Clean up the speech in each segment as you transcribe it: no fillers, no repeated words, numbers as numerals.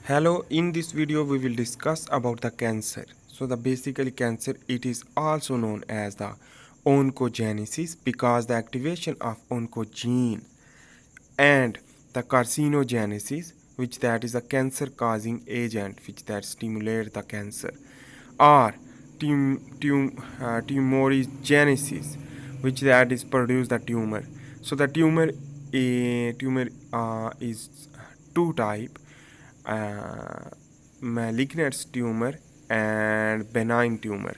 Hello, in this video we will discuss about the cancer. So the basically cancer, it is also known as the oncogenesis because the activation of oncogene and the carcinogenesis, which that is a cancer causing agent which that stimulate the cancer, or tumorigenesis, which that is produce the tumor. So the tumor is two type, uh, malignant tumor and benign tumor.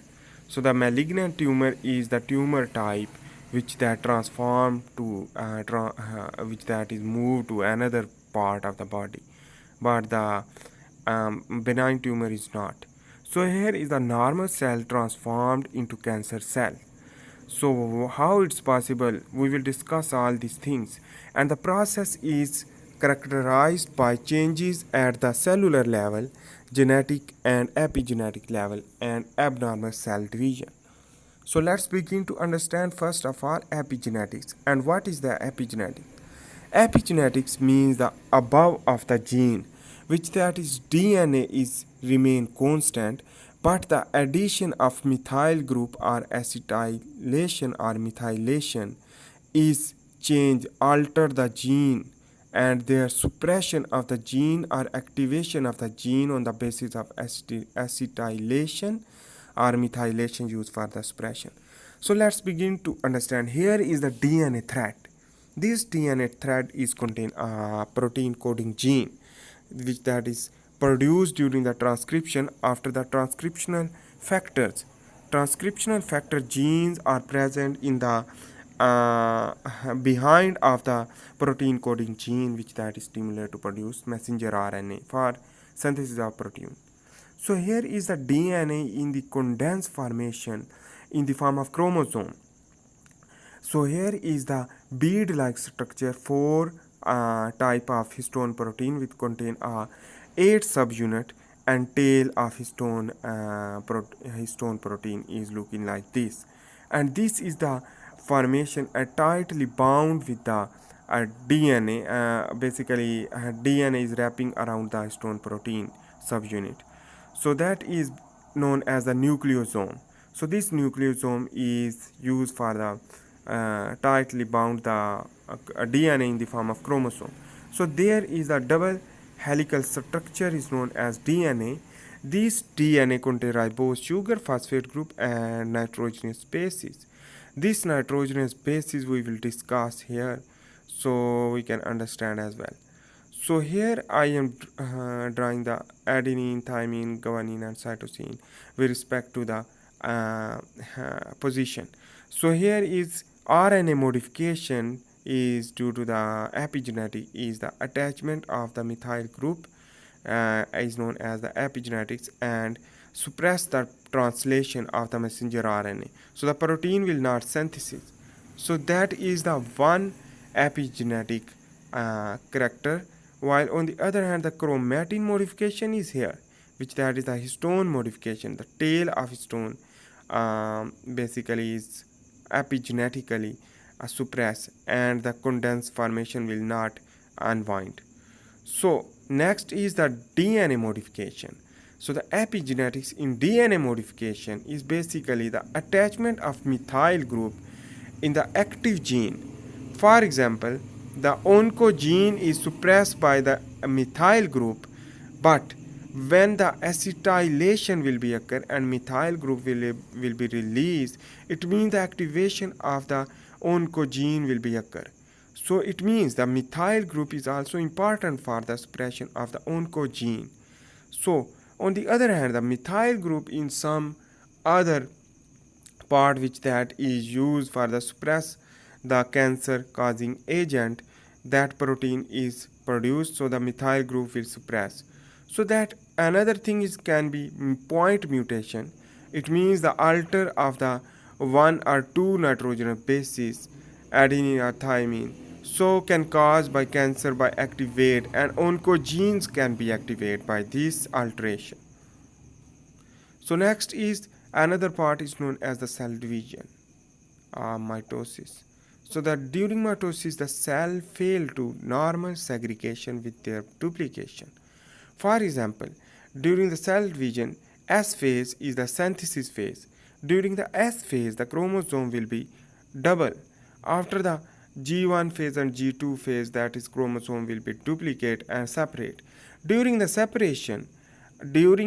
So the malignant tumor is the tumor type which that transform to which that is moved to another part of the body, but the benign tumor is not. So here is the normal cell transformed into cancer cell. So how it's possible, we will discuss all these things, and the process is characterized by changes at the cellular level, genetic and epigenetic level, and abnormal cell division. So let's begin to understand first of all epigenetics. And what is the epigenetic? Epigenetics means the above of the gene, which that is DNA is remain constant, but the addition of methyl group or acetylation or methylation is change alter the gene, and their suppression of the gene or activation of the gene on the basis of acetylation or methylation used for the suppression. So let's begin to understand. Here is the DNA thread. This DNA thread is contain a protein coding gene, which that is produced during the transcription after the transcriptional factors. Transcriptional factor genes are present in the behind of the protein coding gene, which that is stimulated to produce messenger RNA for synthesis of protein. So here is the DNA in the condensed formation in the form of chromosome. So here is the bead-like structure, four type of histone protein which contain 8 subunit, and tail of histone protein is looking like this. And this is the formation tightly bound with the DNA. Basically, DNA is wrapping around the histone protein subunit. So that is known as the nucleosome. So this nucleosome is used for the tightly bound the DNA in the form of chromosome. So there is a double helical structure is known as DNA. This DNA contains ribose sugar phosphate group and nitrogenous bases. This nitrogenous bases we will discuss here, so we can understand as well. So here I am drawing the adenine, thymine, guanine and cytosine with respect to the position. So here is RNA modification is due to the epigenetic is the attachment of the methyl group is known as the epigenetics and suppress the translation of the messenger RNA. So the protein will not synthesis. So that is the one epigenetic character, while on the other hand the chromatin modification is here, which that is the histone modification. The tail of histone basically is epigenetically suppressed and the condensed formation will not unwind. So next is the DNA modification. So the epigenetics in DNA modification is basically the attachment of methyl group in the active gene. For example, the oncogene is suppressed by the methyl group, but when the acetylation will be occur and methyl group will be released, it means the activation of the oncogene will be occur. So it means the methyl group is also important for the suppression of the oncogene. So on the other hand, the methyl group in some other part which that is used for the suppress the cancer causing agent, that protein is produced, so the methyl group will suppress. So that another thing is can be point mutation. It means the alter of the one or two nitrogenous bases, adenine or thymine, so can cause by cancer by activate, and oncogenes can be activated by this alteration. So next is another part is known as the cell division, mitosis. So that during mitosis the cell fail to normal segregation with their duplication. For example, during the cell division, S phase is the synthesis phase. During the S phase, the chromosome will be double. After the G1 phase and G2 phase, that is chromosome will be duplicate and separate. During the separation, after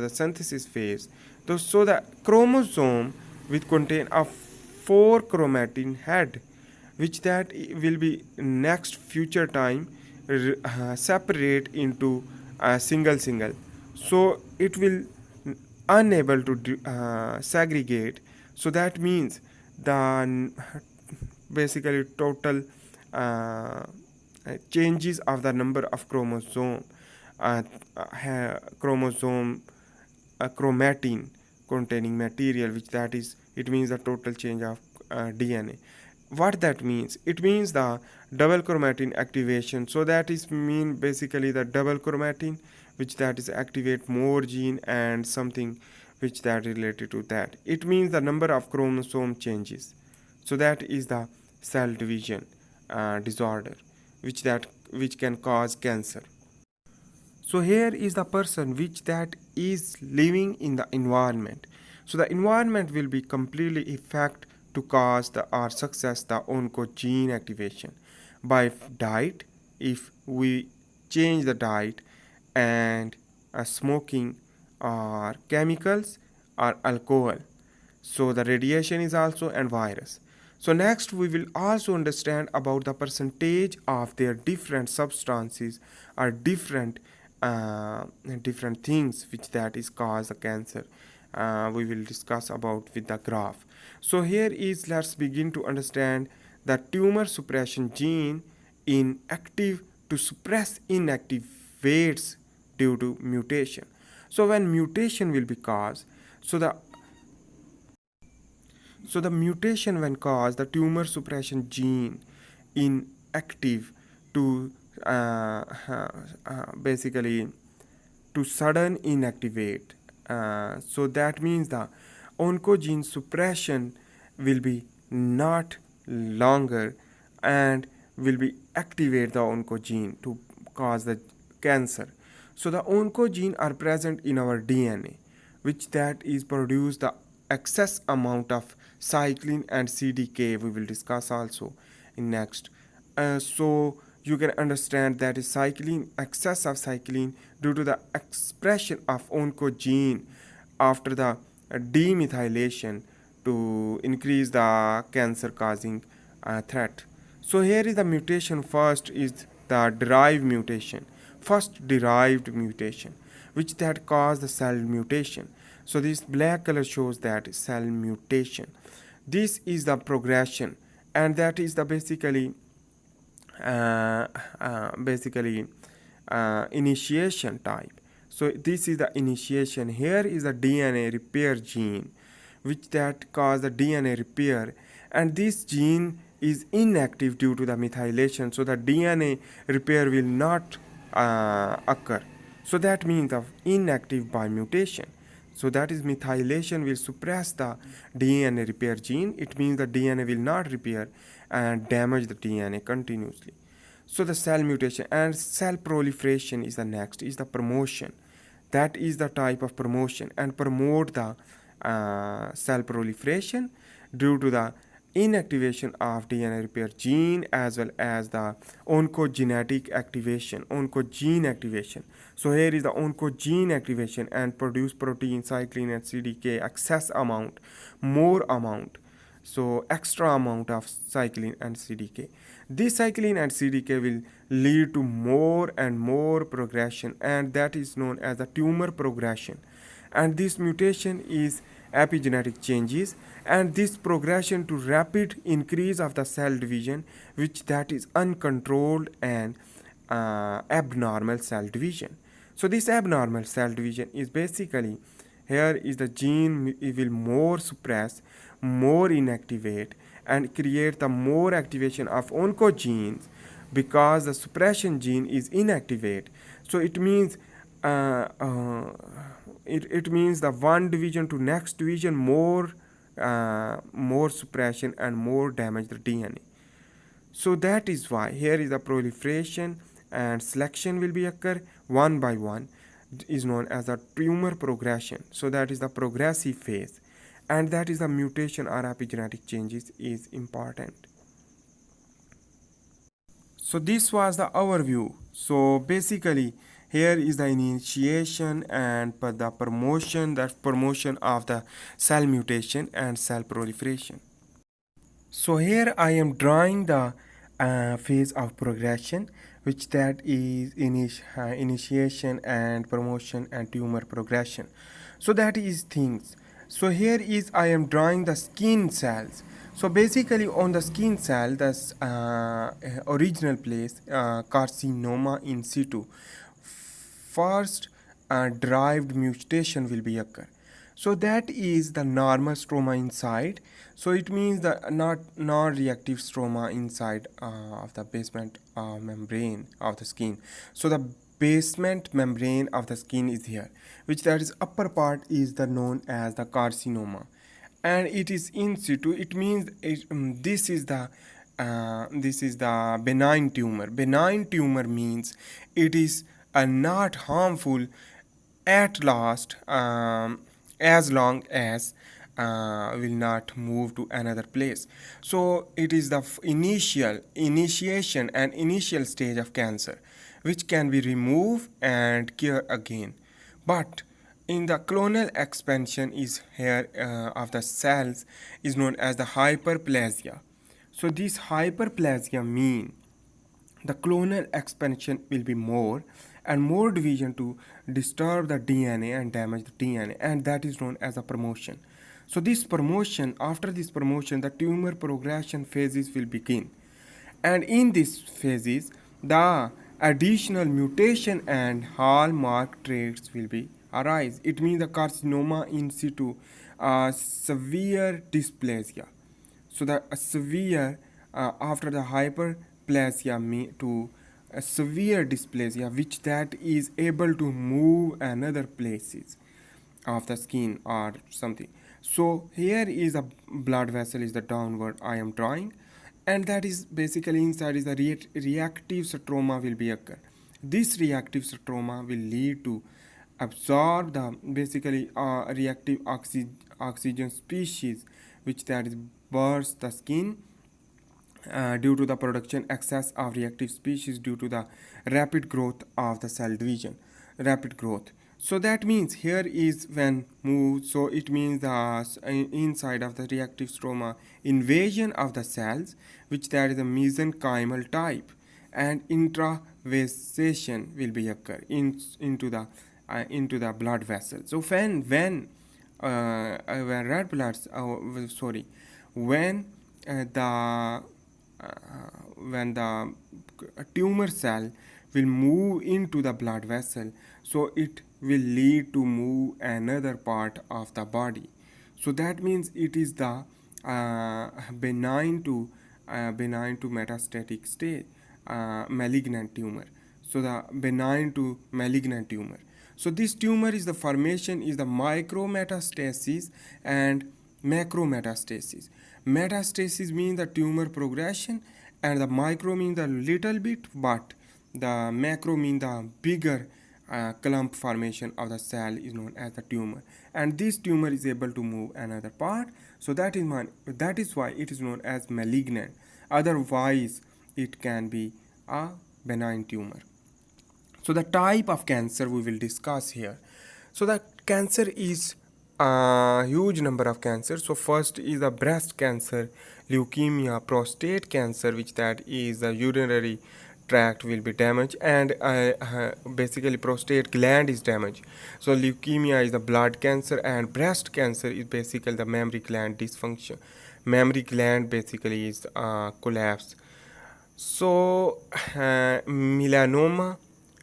the synthesis phase, so the chromosome will contain a 4 chromatin head, which that will be next future time separate into a single, so it will unable to segregate. So that means the basically total uh, changes of the number of uh, chromosome chromatin containing material, which that is, it means the total change of DNA. What that means? It means the double chromatin activation. So that is mean basically the double chromatin, which that is activate more gene and something which that related to that. It means the number of chromosome changes. So that is the cell division disorder, which can cause cancer. So here is the person which that is living in the environment. So the environment will be completely effect to cause the or success the oncogene activation by diet. If we change the diet and smoking or chemicals or alcohol, so the radiation is also and virus. So next we will also understand about the percentage of their different substances or uh, different things which that is cause the cancer. We will discuss about with the graph. So here is, let's begin to understand the tumor suppression gene in active to suppress inactive weights due to mutation. So when mutation will be caused, so the mutation when caused the tumor suppression gene inactive to uh, basically to sudden inactivate. So that means the oncogene suppression will be not longer and will be activate the oncogene to cause the cancer. So the oncogene are present in our DNA, which that is produce the excess amount of cyclin and CDK. We will discuss also in next. So you can understand that is cyclin, excess of cyclin due to the expression of oncogene after the demethylation to increase the cancer causing threat. So here is the mutation. First is the first derived mutation, which that cause the cell mutation. So this black color shows that cell mutation. This is the progression, and that is the basically initiation type. So this is the initiation. Here is the DNA repair gene, which that cause the DNA repair, and this gene is inactive due to the methylation. So the DNA repair will not occur. So that means the inactive by mutation. So that is methylation will suppress the DNA repair gene. It means the DNA will not repair and damage the DNA continuously. So the cell mutation and cell proliferation is the next, is the promotion. That is the type of promotion and promote the cell proliferation due to the inactivation of DNA repair gene as well as the oncogenetic activation, oncogene activation. So here is the oncogene activation and produce protein, cyclin and CDK excess amount, more amount. So extra amount of cyclin and CDK. This cyclin and CDK will lead to more and more progression, and that is known as the tumor progression. And this mutation is epigenetic changes, and this progression to rapid increase of the cell division, which that is uncontrolled and abnormal cell division. So this abnormal cell division is basically, here is the gene will more suppress, more inactivate and create the more activation of oncogenes because the suppression gene is inactivate. So it means it means the one division to next division more suppression and more damage the DNA. So that is why here is the proliferation and selection will be occur one by one, is known as the tumor progression. So that is the progressive phase, and that is the mutation or epigenetic changes is important. So this was the overview. So basically here is the initiation and the promotion, that promotion of the cell mutation and cell proliferation. So here I am drawing the phase of progression, which that is initiation and promotion and tumor progression. So that is things. So here is I am drawing the skin cells. So basically on the skin cell, the original place, carcinoma in situ, first derived mutation will be occur. So that is the normal stroma inside. So it means the not non-reactive stroma inside of the basement membrane of the skin. So the basement membrane of the skin is here, which that is upper part is the known as the carcinoma, and it is in situ. It means this is the benign tumor. Benign tumor means it is not harmful at last, as long as will not move to another place. So it is the initiation and initial stage of cancer, which can be removed and cure again. But in the clonal expansion is here of the cells is known as the hyperplasia. So this hyperplasia mean the clonal expansion will be more and more division to disturb the DNA and damage the DNA, and that is known as a promotion. So this promotion, after this promotion, the tumor progression phases will begin, and in these phases the additional mutation and hallmark traits will be arise. It means the carcinoma in situ, severe dysplasia. So the severe after the hyperplasia to a severe dysplasia, which that is able to move another places of the skin or something. So here is a blood vessel is the downward I am drawing, and that is basically inside is the reactive stroma will be occur. This reactive stroma will lead to absorb the basically reactive oxygen species, which that is burst the skin due to the production excess of reactive species due to the rapid growth of the cell division, rapid growth. So that means here is when moved, so it means the inside of the reactive stroma invasion of the cells, which there is a mesenchymal type, and intravasation will be occur into the blood vessel. So when red bloods sorry when the when the tumor cell will move into the blood vessel, so it will lead to move another part of the body. So that means it is the benign to metastatic stage, malignant tumor. So the benign to malignant tumor. So this tumor is the formation is the micrometastasis and macrometastasis. Metastasis means the tumor progression, and the micro means the little bit, but the macro means the bigger clump formation of the cell is known as the tumor, and this tumor is able to move another part. So that is why it is known as malignant. Otherwise, it can be a benign tumor. So the type of cancer we will discuss here. So the cancer is a huge number of cancers. So first is the breast cancer, leukemia, prostate cancer, which that is the urinary tract will be damaged, and basically prostate gland is damaged. So leukemia is the blood cancer, and breast cancer is basically the mammary gland dysfunction. Mammary gland basically is collapse. So melanoma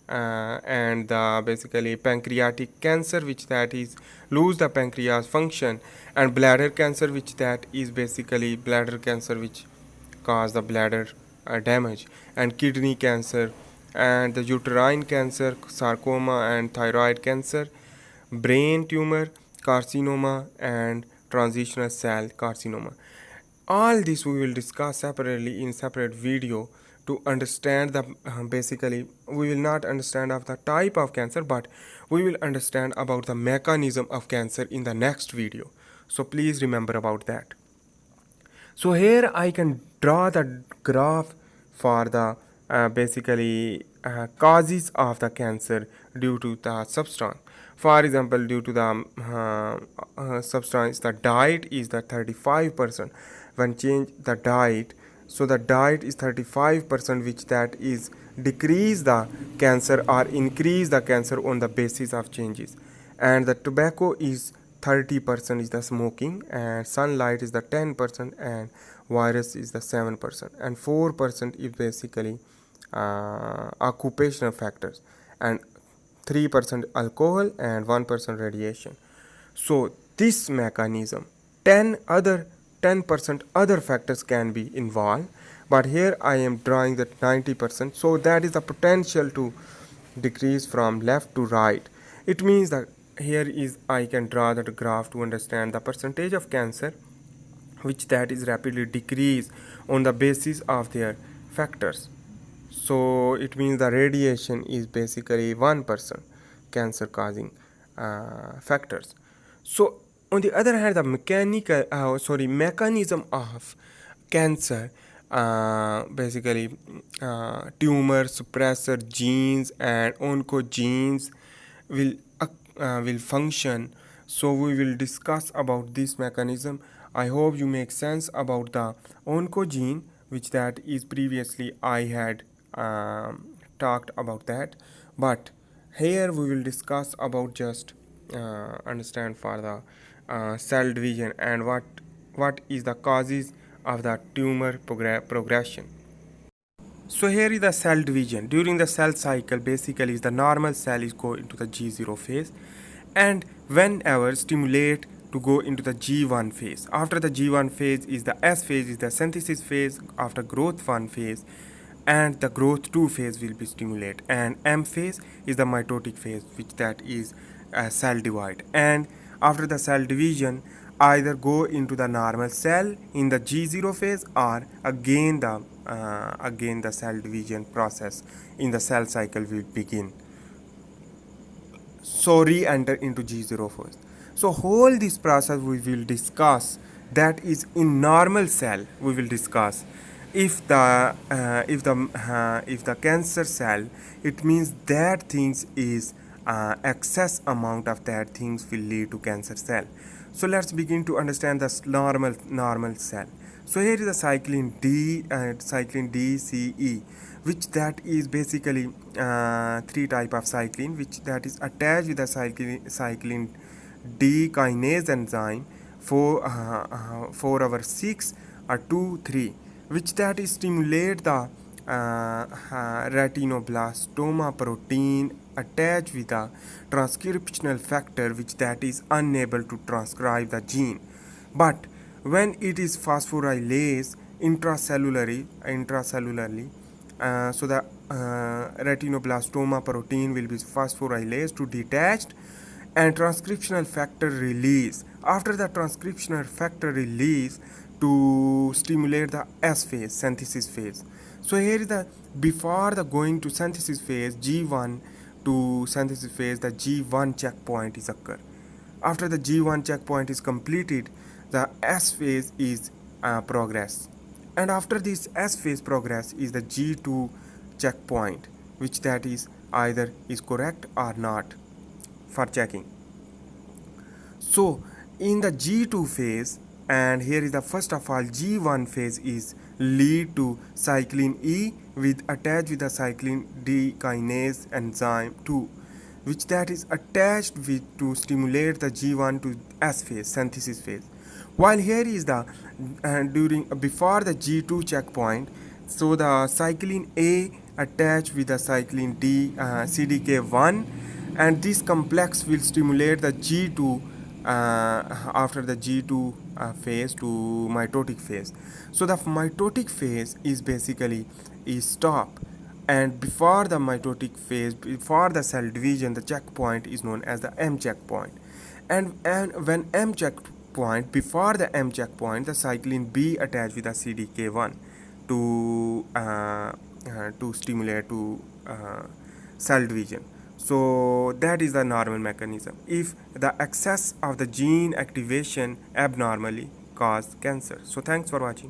and basically pancreatic cancer, which that is lose the pancreas function, and bladder cancer, which that is basically bladder cancer which cause the bladder damage, and kidney cancer, and the uterine cancer, sarcoma, and thyroid cancer, brain tumor, carcinoma, and transitional cell carcinoma. All this we will discuss separately in separate video to understand the basically we will not understand of the type of cancer, but we will understand about the mechanism of cancer in the next video. So please remember about that. So here I can draw the graph for the causes of the cancer due to the substance. For example, due to the substance, the diet is the 35%. When change the diet, so the diet is 35%, which that is decrease the cancer or increase the cancer on the basis of changes. And the tobacco is 30% is the smoking, and sunlight is the 10%, and virus is the 7%, and 4% is basically occupational factors, and 3% alcohol, and 1% radiation. So this mechanism, 10% other factors can be involved, but here I am drawing that 90%, so that is the potential to decrease from left to right. It means that here is I can draw that graph to understand the percentage of cancer which that is rapidly decrease on the basis of their factors. So it means the radiation is basically 1% cancer causing factors. So on the other hand, the mechanism of cancer, tumor suppressor genes and oncogenes will will function. So we will discuss about this mechanism. I hope you make sense about the oncogene, which that is previously I had talked about that, but here we will discuss about just understand for the cell division and what is the causes of the tumor progression. So here is the cell division. During the cell cycle, basically the normal cell is go into the G0 phase, and whenever stimulate to go into the G1 phase. After the G1 phase is the S phase, is the synthesis phase. After growth 1 phase and the growth 2 phase will be stimulate, and M phase is the mitotic phase, which that is cell divide. And after the cell division, either go into the normal cell in the G0 phase, or again the cell division process in the cell cycle will begin. So re-enter into G0 phase. So whole this process we will discuss, that is in normal cell we will discuss. If the cancer cell, it means that things is excess amount of that things will lead to cancer cell. So let's begin to understand the normal cell. So here is the cyclin D, C, E, which that is basically three type of cyclin, which that is attached with the cyclin D kinase enzyme 4/6 or 2/3, which that is stimulate the retinoblastoma protein attached with a transcriptional factor, which that is unable to transcribe the gene. But when it is phosphorylase intracellularly, so the retinoblastoma protein will be phosphorylase to detached, and transcriptional factor release. After the transcriptional factor release to stimulate the S phase, synthesis phase. So here is the before the going to synthesis phase, G1 to synthesis phase, the G1 checkpoint is occur. After the G1 checkpoint is completed, the S phase is progress, and after this S phase progress is the G2 checkpoint, which that is either is correct or not for checking. So in the G2 phase, and here is the first of all G1 phase is lead to cyclin E with attached with the cyclin D kinase enzyme 2, which that is attached with to stimulate the G1 to S phase, synthesis phase. While here is the before the G2 checkpoint, so the cyclin A attached with the cyclin D CDK1, and this complex will stimulate the G2 after the G2 phase to mitotic phase. So the mitotic phase is basically is stop, and before the mitotic phase, before the cell division, the checkpoint is known as the M checkpoint. And when M checkpoint, before the M checkpoint, the cyclin B attached with the CDK1 to stimulate to cell division. So that is the normal mechanism. If the excess of the gene activation abnormally cause cancer. So thanks for watching.